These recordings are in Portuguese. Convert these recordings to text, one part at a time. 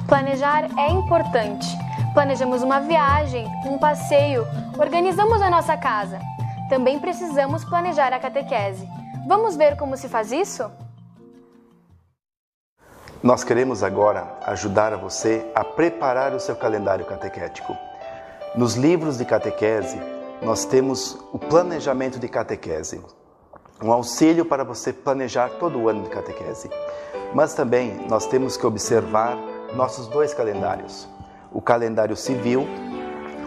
Planejar é importante. Planejamos uma viagem, um passeio, organizamos a nossa casa. Também precisamos planejar a catequese. Vamos ver como se faz isso? Nós queremos agora ajudar a você a preparar o seu calendário catequético. Nos livros de catequese, nós temos o planejamento de catequese, um auxílio para você planejar todo o ano de catequese. Mas também nós temos que observar nossos dois calendários. O calendário civil,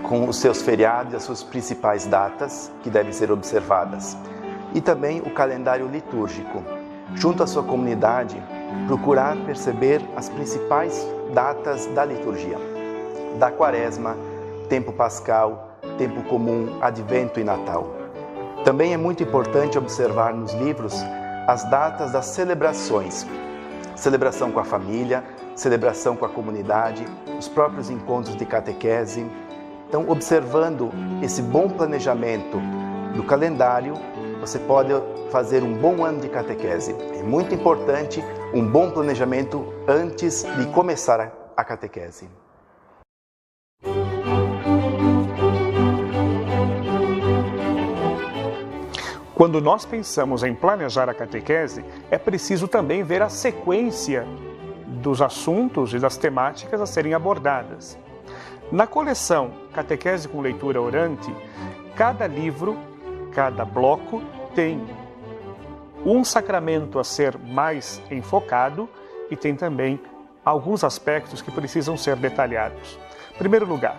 com os seus feriados e as suas principais datas que devem ser observadas. E também o calendário litúrgico. Junto à sua comunidade, procurar perceber as principais datas da liturgia. Da Quaresma, tempo pascal, tempo comum, advento e Natal. Também é muito importante observar nos livros as datas das celebrações. Celebração com a família, celebração com a comunidade, os próprios encontros de catequese. Então, observando esse bom planejamento do calendário, você pode fazer um bom ano de catequese. É muito importante um bom planejamento antes de começar a catequese. Quando nós pensamos em planejar a catequese, é preciso também ver a sequência dos assuntos e das temáticas a serem abordadas. Na coleção Catequese com Leitura Orante, cada livro, cada bloco tem um sacramento a ser mais enfocado e tem também alguns aspectos que precisam ser detalhados. Em primeiro lugar,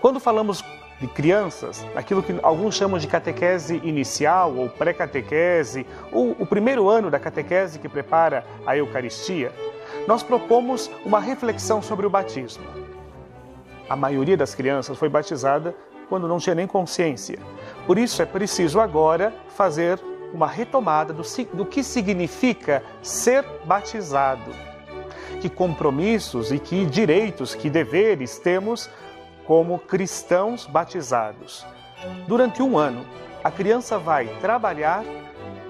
quando falamos de crianças, aquilo que alguns chamam de catequese inicial ou pré-catequese, ou o primeiro ano da catequese que prepara a Eucaristia, nós propomos uma reflexão sobre o batismo. A maioria das crianças foi batizada quando não tinha nem consciência. Por isso é preciso agora fazer uma retomada do que significa ser batizado, que compromissos e que direitos, que deveres temos como cristãos batizados. Durante um ano, a criança vai trabalhar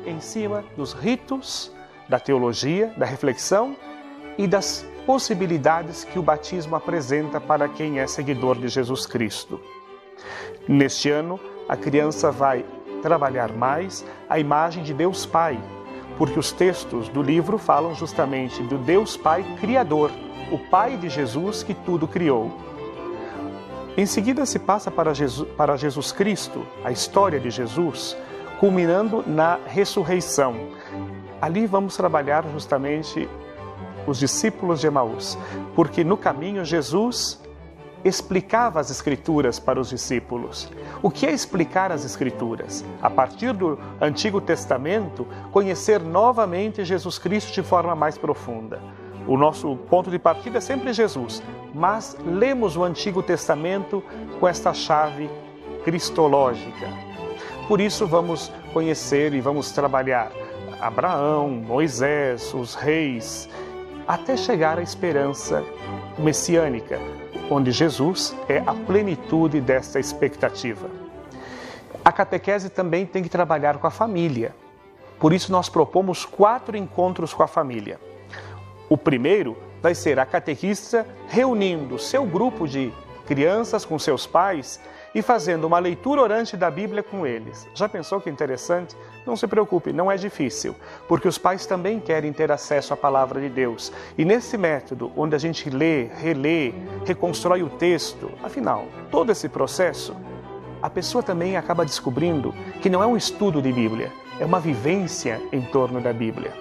em cima dos ritos, da teologia, da reflexão e das possibilidades que o batismo apresenta para quem é seguidor de Jesus Cristo. Neste ano, a criança vai trabalhar mais a imagem de Deus Pai, porque os textos do livro falam justamente do Deus Pai Criador, o Pai de Jesus que tudo criou. Em seguida se passa para Jesus Cristo, a história de Jesus, culminando na ressurreição. Ali vamos trabalhar justamente os discípulos de Emaús, porque no caminho Jesus explicava as Escrituras para os discípulos. O que é explicar as Escrituras? A partir do Antigo Testamento, conhecer novamente Jesus Cristo de forma mais profunda. O nosso ponto de partida é sempre Jesus, mas lemos o Antigo Testamento com esta chave cristológica. Por isso vamos conhecer e vamos trabalhar Abraão, Moisés, os reis, até chegar à esperança messiânica, onde Jesus é a plenitude desta expectativa. A catequese também tem que trabalhar com a família. Por isso nós propomos 4 encontros com a família. O primeiro vai ser a catequista reunindo seu grupo de crianças com seus pais e fazendo uma leitura orante da Bíblia com eles. Já pensou que interessante? Não se preocupe, não é difícil, porque os pais também querem ter acesso à palavra de Deus. E nesse método, onde a gente lê, relê, reconstrói o texto, afinal, todo esse processo, a pessoa também acaba descobrindo que não é um estudo de Bíblia, é uma vivência em torno da Bíblia.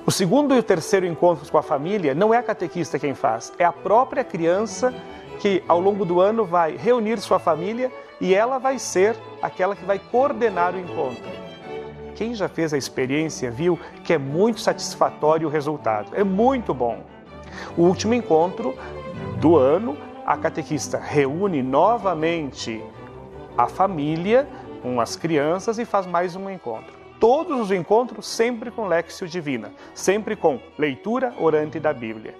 O segundo e o terceiro encontros com a família não é a catequista quem faz, é a própria criança que ao longo do ano vai reunir sua família e ela vai ser aquela que vai coordenar o encontro. Quem já fez a experiência viu que é muito satisfatório o resultado, é muito bom. O último encontro do ano, a catequista reúne novamente a família com as crianças e faz mais um encontro. Todos os encontros sempre com Lectio Divina, sempre com leitura orante da Bíblia.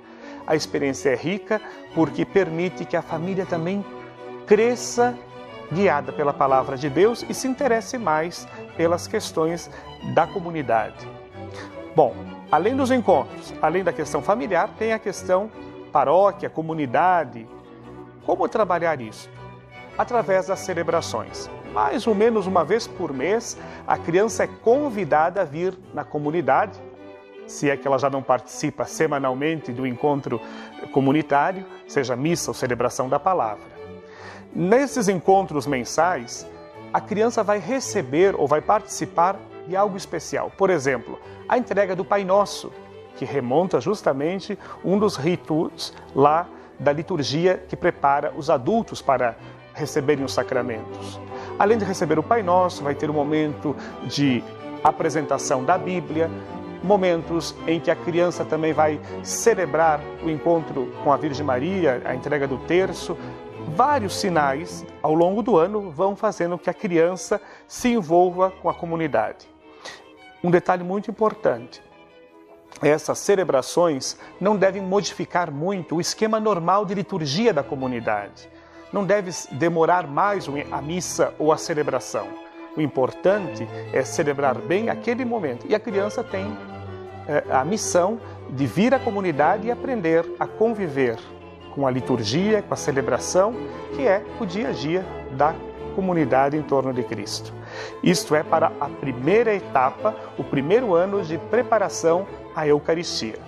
A experiência é rica porque permite que a família também cresça guiada pela palavra de Deus e se interesse mais pelas questões da comunidade. Bom, além dos encontros, além da questão familiar, tem a questão paróquia, comunidade. Como trabalhar isso? Através das celebrações. Mais ou menos uma vez por mês, a criança é convidada a vir na comunidade, se é que ela já não participa semanalmente do encontro comunitário, seja missa ou celebração da palavra. Nesses encontros mensais, a criança vai receber ou vai participar de algo especial. Por exemplo, a entrega do Pai Nosso, que remonta justamente um dos ritos lá da liturgia que prepara os adultos para receberem os sacramentos. Além de receber o Pai Nosso, vai ter um momento de apresentação da Bíblia, momentos em que a criança também vai celebrar o encontro com a Virgem Maria, a entrega do terço. Vários sinais ao longo do ano vão fazendo que a criança se envolva com a comunidade. Um detalhe muito importante: essas celebrações não devem modificar muito o esquema normal de liturgia da comunidade. Não deve demorar mais a missa ou a celebração. O importante é celebrar bem aquele momento. E a criança tem a missão de vir à comunidade e aprender a conviver com a liturgia, com a celebração, que é o dia a dia da comunidade em torno de Cristo. Isto é para a primeira etapa, o primeiro ano de preparação à Eucaristia.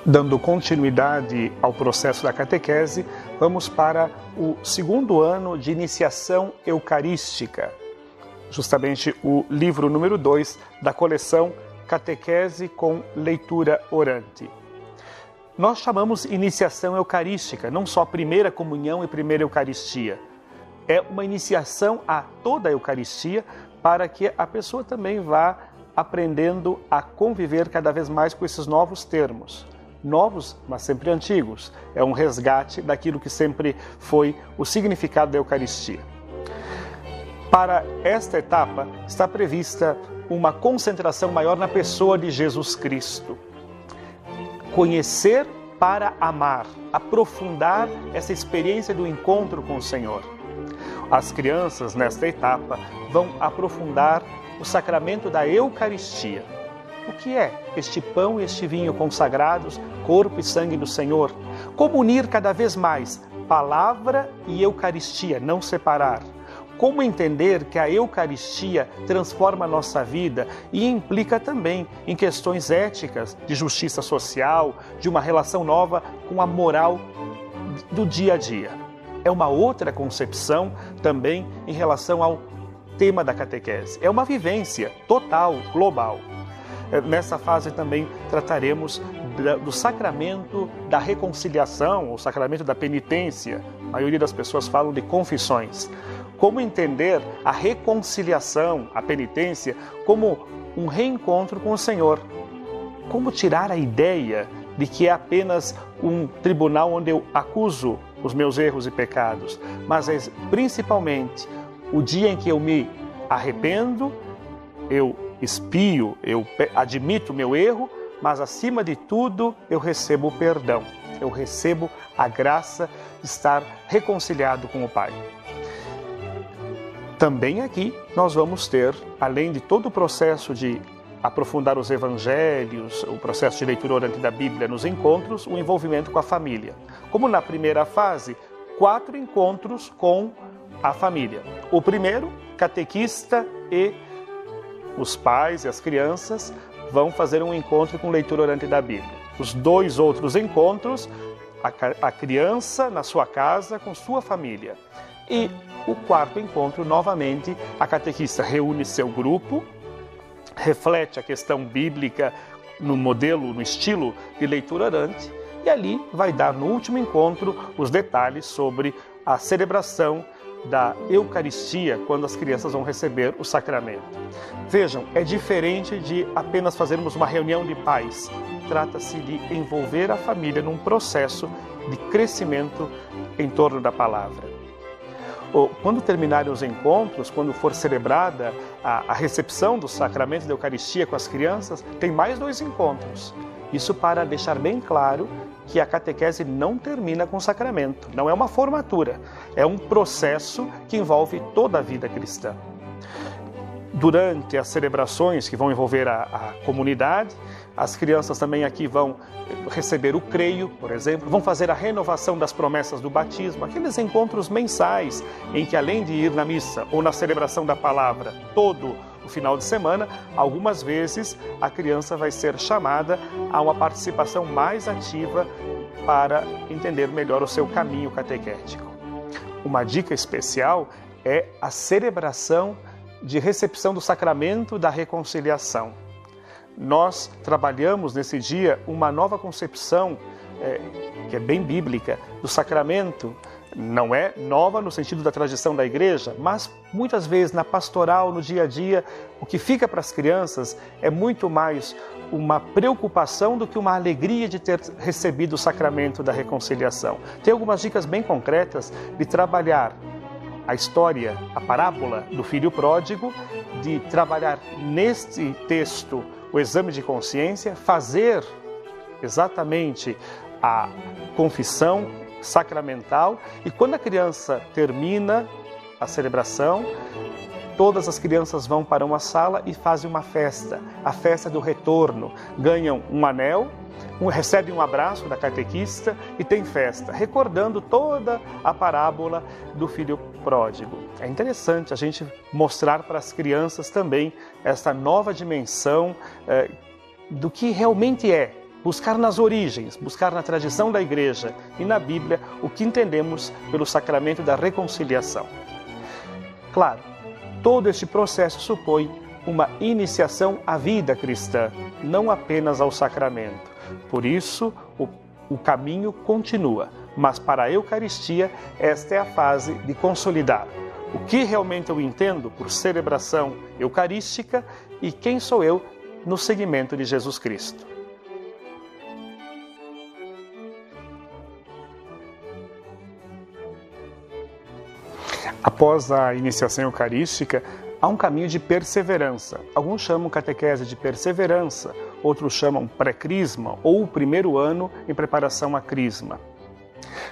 Dando continuidade ao processo da catequese, vamos para o segundo ano de iniciação eucarística, justamente o livro número 2 da coleção Catequese com Leitura Orante. Nós chamamos iniciação eucarística, não só primeira comunhão e primeira Eucaristia. É uma iniciação a toda a Eucaristia para que a pessoa também vá aprendendo a conviver cada vez mais com esses novos termos. Novos, mas sempre antigos. É um resgate daquilo que sempre foi o significado da Eucaristia. Para esta etapa está prevista uma concentração maior na pessoa de Jesus Cristo. Conhecer para amar, aprofundar essa experiência do encontro com o Senhor. As crianças, nesta etapa, vão aprofundar o sacramento da Eucaristia. O que é este pão e este vinho consagrados, corpo e sangue do Senhor? Como unir cada vez mais palavra e Eucaristia, não separar? Como entender que a Eucaristia transforma a nossa vida e implica também em questões éticas, de justiça social, de uma relação nova com a moral do dia a dia? É uma outra concepção também em relação ao tema da catequese. É uma vivência total, global. Nessa fase também trataremos do sacramento da reconciliação, o sacramento da penitência. A maioria das pessoas falam de confissões. Como entender a reconciliação, a penitência, como um reencontro com o Senhor. Como tirar a ideia de que é apenas um tribunal onde eu acuso os meus erros e pecados, mas é principalmente o dia em que eu me arrependo, eu expio, eu admito o meu erro, mas acima de tudo eu recebo o perdão, eu recebo a graça de estar reconciliado com o Pai. Também aqui nós vamos ter, além de todo o processo de aprofundar os evangelhos, o processo de leitura orante da Bíblia nos encontros, o envolvimento com a família. Como na primeira fase, 4 encontros com a família. O primeiro, catequista e os pais e as crianças vão fazer um encontro com leitura orante da Bíblia. Os 2 outros encontros, a criança na sua casa com sua família. E o 4º encontro, novamente, a catequista reúne seu grupo, reflete a questão bíblica no modelo, no estilo de leitura orante, e ali vai dar no último encontro os detalhes sobre a celebração da Eucaristia, quando as crianças vão receber o sacramento. Vejam, é diferente de apenas fazermos uma reunião de pais. Trata-se de envolver a família num processo de crescimento em torno da palavra. Quando terminarem os encontros, quando for celebrada a recepção do sacramento da Eucaristia com as crianças, tem mais 2 encontros. Isso para deixar bem claro que a catequese não termina com o sacramento, não é uma formatura, é um processo que envolve toda a vida cristã. durante as celebrações que vão envolver a comunidade. As crianças também aqui vão receber o creio, por exemplo, vão fazer a renovação das promessas do batismo, aqueles encontros mensais em que, além de ir na missa ou na celebração da palavra todo o final de semana, algumas vezes a criança vai ser chamada a uma participação mais ativa para entender melhor o seu caminho catequético. Uma dica especial é a celebração de recepção do sacramento da reconciliação. Nós trabalhamos nesse dia uma nova concepção, que é bem bíblica, do sacramento. Não é nova no sentido da tradição da igreja, mas muitas vezes na pastoral, no dia a dia, o que fica para as crianças é muito mais uma preocupação do que uma alegria de ter recebido o sacramento da reconciliação. Tem algumas dicas bem concretas de trabalhar a história, a parábola do filho pródigo, de trabalhar neste texto o exame de consciência, fazer exatamente a confissão sacramental, e quando a criança termina a celebração, todas as crianças vão para uma sala e fazem uma festa, a festa do retorno. Ganham um anel, recebem um abraço da catequista e tem festa, recordando toda a parábola do filho pródigo. É interessante a gente mostrar para as crianças também essa nova dimensão do que realmente é buscar nas origens, buscar na tradição da igreja e na Bíblia o que entendemos pelo sacramento da reconciliação. Claro, todo este processo supõe uma iniciação à vida cristã, não apenas ao sacramento. Por isso, o caminho continua, mas para a Eucaristia, esta é a fase de consolidar o que realmente eu entendo por celebração eucarística e quem sou eu no seguimento de Jesus Cristo. Após a iniciação eucarística, há um caminho de perseverança. Alguns chamam catequese de perseverança, outros chamam pré-crisma ou o primeiro ano em preparação à crisma.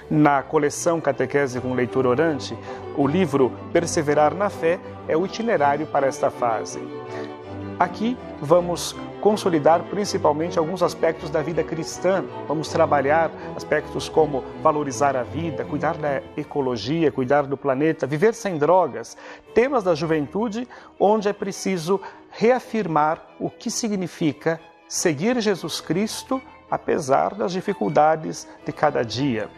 Na coleção Catequese com Leitura Orante, o livro Perseverar na Fé é o itinerário para esta fase. Aqui vamos consolidar principalmente alguns aspectos da vida cristã. Vamos trabalhar aspectos como valorizar a vida, cuidar da ecologia, cuidar do planeta, viver sem drogas. Temas da juventude onde é preciso reafirmar o que significa seguir Jesus Cristo apesar das dificuldades de cada dia.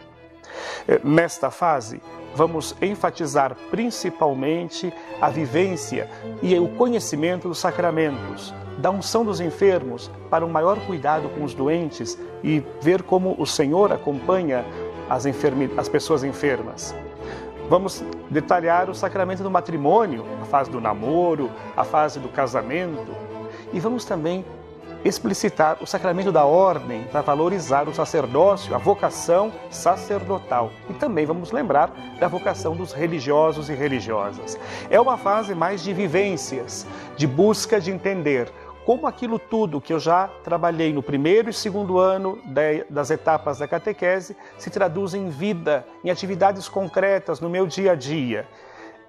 Nesta fase, vamos enfatizar principalmente a vivência e o conhecimento dos sacramentos, da unção dos enfermos, para um maior cuidado com os doentes e ver como o Senhor acompanha as pessoas enfermas. Vamos detalhar o sacramento do matrimônio, a fase do namoro, a fase do casamento, e vamos também explicitar o sacramento da ordem para valorizar o sacerdócio, a vocação sacerdotal. E também vamos lembrar da vocação dos religiosos e religiosas. É uma fase mais de vivências, de busca de entender como aquilo tudo que eu já trabalhei no primeiro e segundo ano das etapas da catequese se traduz em vida, em atividades concretas no meu dia a dia.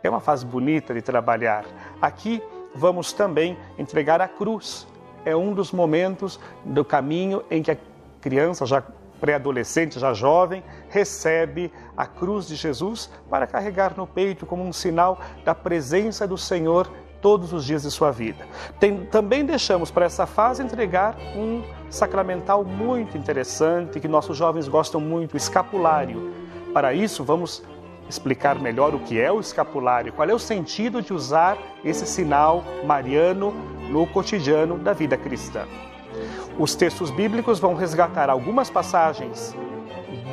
É uma fase bonita de trabalhar. Aqui vamos também entregar a cruz. É um dos momentos do caminho em que a criança, já pré-adolescente, já jovem, recebe a cruz de Jesus para carregar no peito como um sinal da presença do Senhor todos os dias de sua vida. Também deixamos para essa fase entregar um sacramental muito interessante que nossos jovens gostam muito, o escapulário. Para isso, vamos explicar melhor o que é o escapulário, qual é o sentido de usar esse sinal mariano no cotidiano da vida cristã. Os textos bíblicos vão resgatar algumas passagens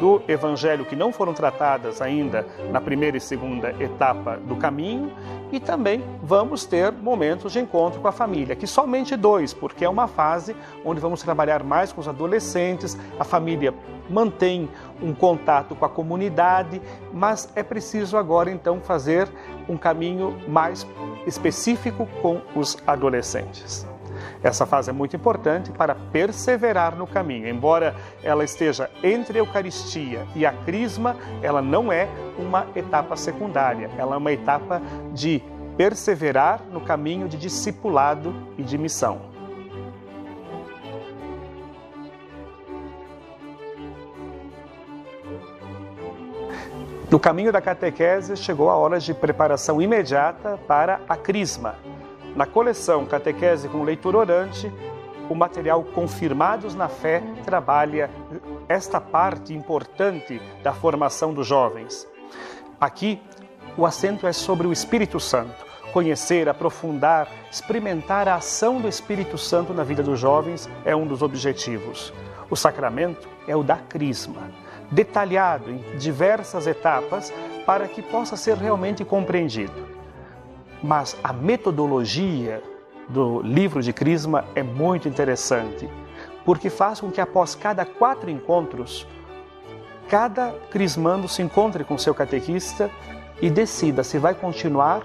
do Evangelho que não foram tratadas ainda na primeira e segunda etapa do caminho, e também vamos ter momentos de encontro com a família, que somente 2, porque é uma fase onde vamos trabalhar mais com os adolescentes, a família mantém um contato com a comunidade, mas é preciso agora então fazer um caminho mais específico com os adolescentes. Essa fase é muito importante para perseverar no caminho. Embora ela esteja entre a Eucaristia e a Crisma, ela não é uma etapa secundária. Ela é uma etapa de perseverar no caminho de discipulado e de missão. No caminho da catequese, chegou a hora de preparação imediata para a crisma. Na coleção Catequese com Leitura Orante, o material Confirmados na Fé trabalha esta parte importante da formação dos jovens. Aqui, o acento é sobre o Espírito Santo. Conhecer, aprofundar, experimentar a ação do Espírito Santo na vida dos jovens é um dos objetivos. O sacramento é o da crisma, detalhado em diversas etapas para que possa ser realmente compreendido. Mas a metodologia do livro de crisma é muito interessante, porque faz com que após cada 4 encontros, cada crismando se encontre com seu catequista e decida se vai continuar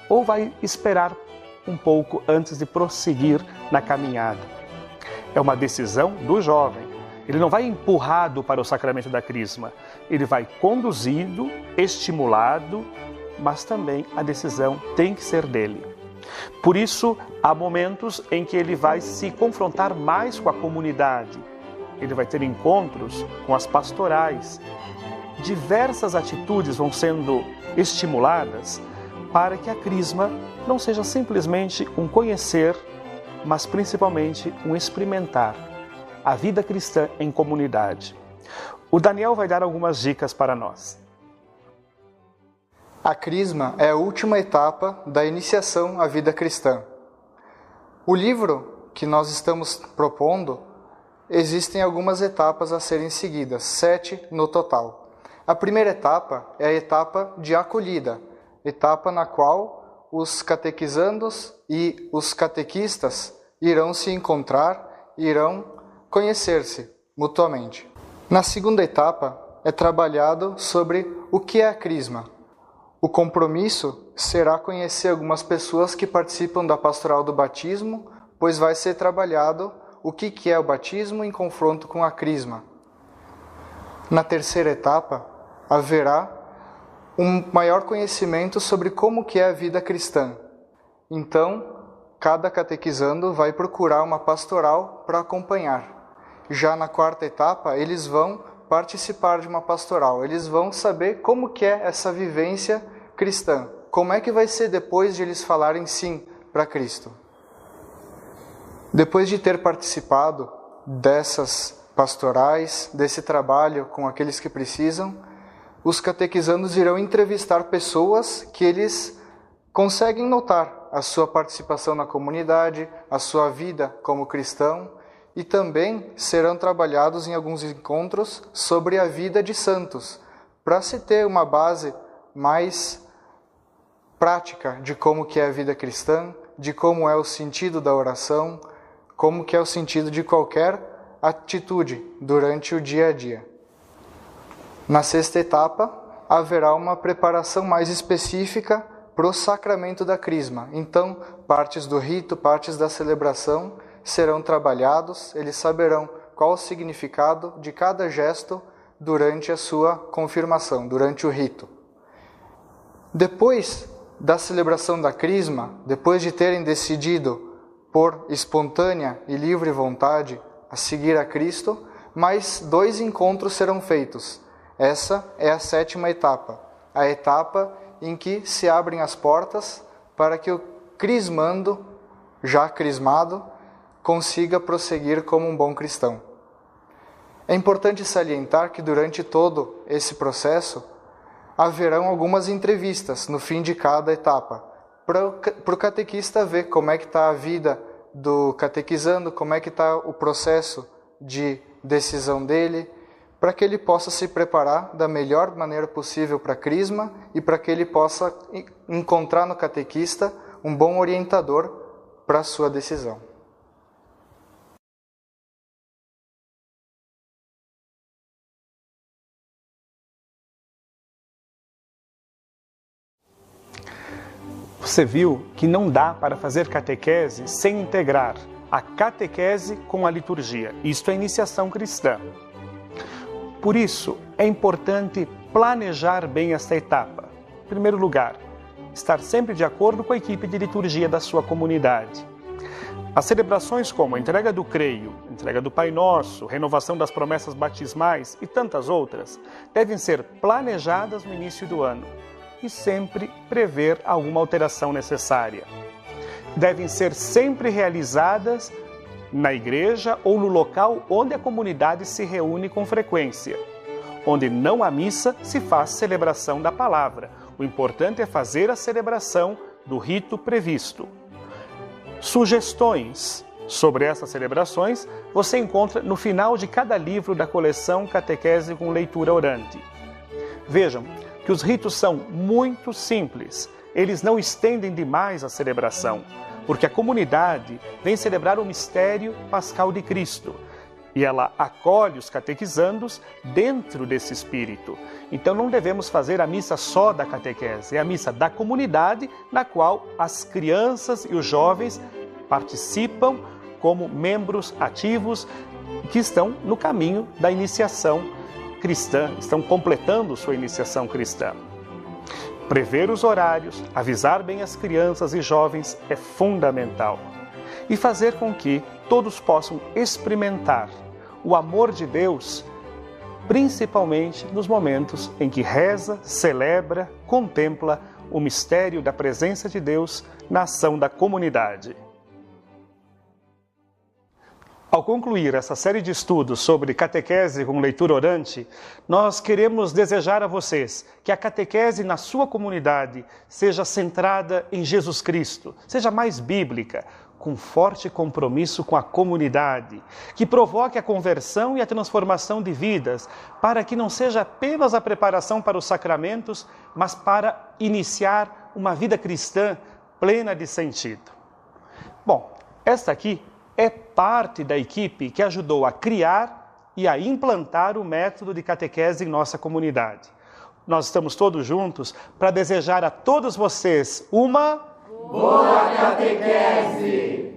ou vai esperar um pouco antes de prosseguir na caminhada. É uma decisão do jovem. Ele não vai empurrado para o sacramento da crisma, ele vai conduzido, estimulado, mas também a decisão tem que ser dele. Por isso, há momentos em que ele vai se confrontar mais com a comunidade, ele vai ter encontros com as pastorais. Diversas atitudes vão sendo estimuladas para que a crisma não seja simplesmente um conhecer, mas principalmente um experimentar a vida cristã em comunidade. O Daniel vai dar algumas dicas para nós. A crisma é a última etapa da iniciação à vida cristã. O livro que nós estamos propondo, existem algumas etapas a serem seguidas, 7 no total. A primeira etapa é a etapa de acolhida, etapa na qual os catequizandos e os catequistas irão se encontrar, irão conhecer-se mutuamente. Na segunda etapa é trabalhado sobre o que é a crisma. O compromisso será conhecer algumas pessoas que participam da pastoral do batismo, pois vai ser trabalhado o que é o batismo em confronto com a crisma. Na terceira etapa, haverá um maior conhecimento sobre como que é a vida cristã. Então, cada catequizando vai procurar uma pastoral para acompanhar. Já na quarta etapa, eles vão participar de uma pastoral, eles vão saber como que é essa vivência cristã, como é que vai ser depois de eles falarem sim para Cristo. Depois de ter participado dessas pastorais, desse trabalho com aqueles que precisam, os catequizandos irão entrevistar pessoas que eles conseguem notar a sua participação na comunidade, a sua vida como cristão, e também serão trabalhados em alguns encontros sobre a vida de santos, para se ter uma base mais prática de como que é a vida cristã, de como é o sentido da oração, como que é o sentido de qualquer atitude durante o dia a dia. Na sexta etapa, haverá uma preparação mais específica para o sacramento da crisma. Então, partes do rito, partes da celebração serão trabalhados, eles saberão qual o significado de cada gesto durante a sua confirmação, durante o rito. Depois da celebração da crisma, depois de terem decidido por espontânea e livre vontade a seguir a Cristo, mais 2 encontros serão feitos. Essa é a sétima etapa, a etapa em que se abrem as portas para que o crismando, já crismado, consiga prosseguir como um bom cristão. É importante salientar que durante todo esse processo haverão algumas entrevistas no fim de cada etapa, para o catequista ver como é que está a vida do catequizando, como é que está o processo de decisão dele, para que ele possa se preparar da melhor maneira possível para a crisma e para que ele possa encontrar no catequista um bom orientador para a sua decisão. Você viu que não dá para fazer catequese sem integrar a catequese com a liturgia. Isto é iniciação cristã. Por isso, é importante planejar bem esta etapa. Em primeiro lugar, estar sempre de acordo com a equipe de liturgia da sua comunidade. As celebrações como a entrega do creio, entrega do Pai Nosso, renovação das promessas batismais e tantas outras, devem ser planejadas no início do ano e sempre prever alguma alteração necessária. Devem ser sempre realizadas na igreja ou no local onde a comunidade se reúne com frequência. Onde não há missa, se faz celebração da palavra. O importante é fazer a celebração do rito previsto. Sugestões sobre essas celebrações você encontra no final de cada livro da coleção Catequese com Leitura Orante. Vejam que os ritos são muito simples. Eles não estendem demais a celebração, porque a comunidade vem celebrar o mistério pascal de Cristo e ela acolhe os catequizandos dentro desse espírito. Então não devemos fazer a missa só da catequese, é a missa da comunidade na qual as crianças e os jovens participam como membros ativos que estão no caminho da iniciação cristã, estão completando sua iniciação cristã. Prever os horários, avisar bem as crianças e jovens é fundamental. E fazer com que todos possam experimentar o amor de Deus, principalmente nos momentos em que reza, celebra, contempla o mistério da presença de Deus na ação da comunidade. Ao concluir essa série de estudos sobre catequese com leitura orante, nós queremos desejar a vocês que a catequese na sua comunidade seja centrada em Jesus Cristo, seja mais bíblica, com forte compromisso com a comunidade, que provoque a conversão e a transformação de vidas, para que não seja apenas a preparação para os sacramentos, mas para iniciar uma vida cristã plena de sentido. Bom, esta aqui é parte da equipe que ajudou a criar e a implantar o método de catequese em nossa comunidade. Nós estamos todos juntos para desejar a todos vocês uma boa catequese!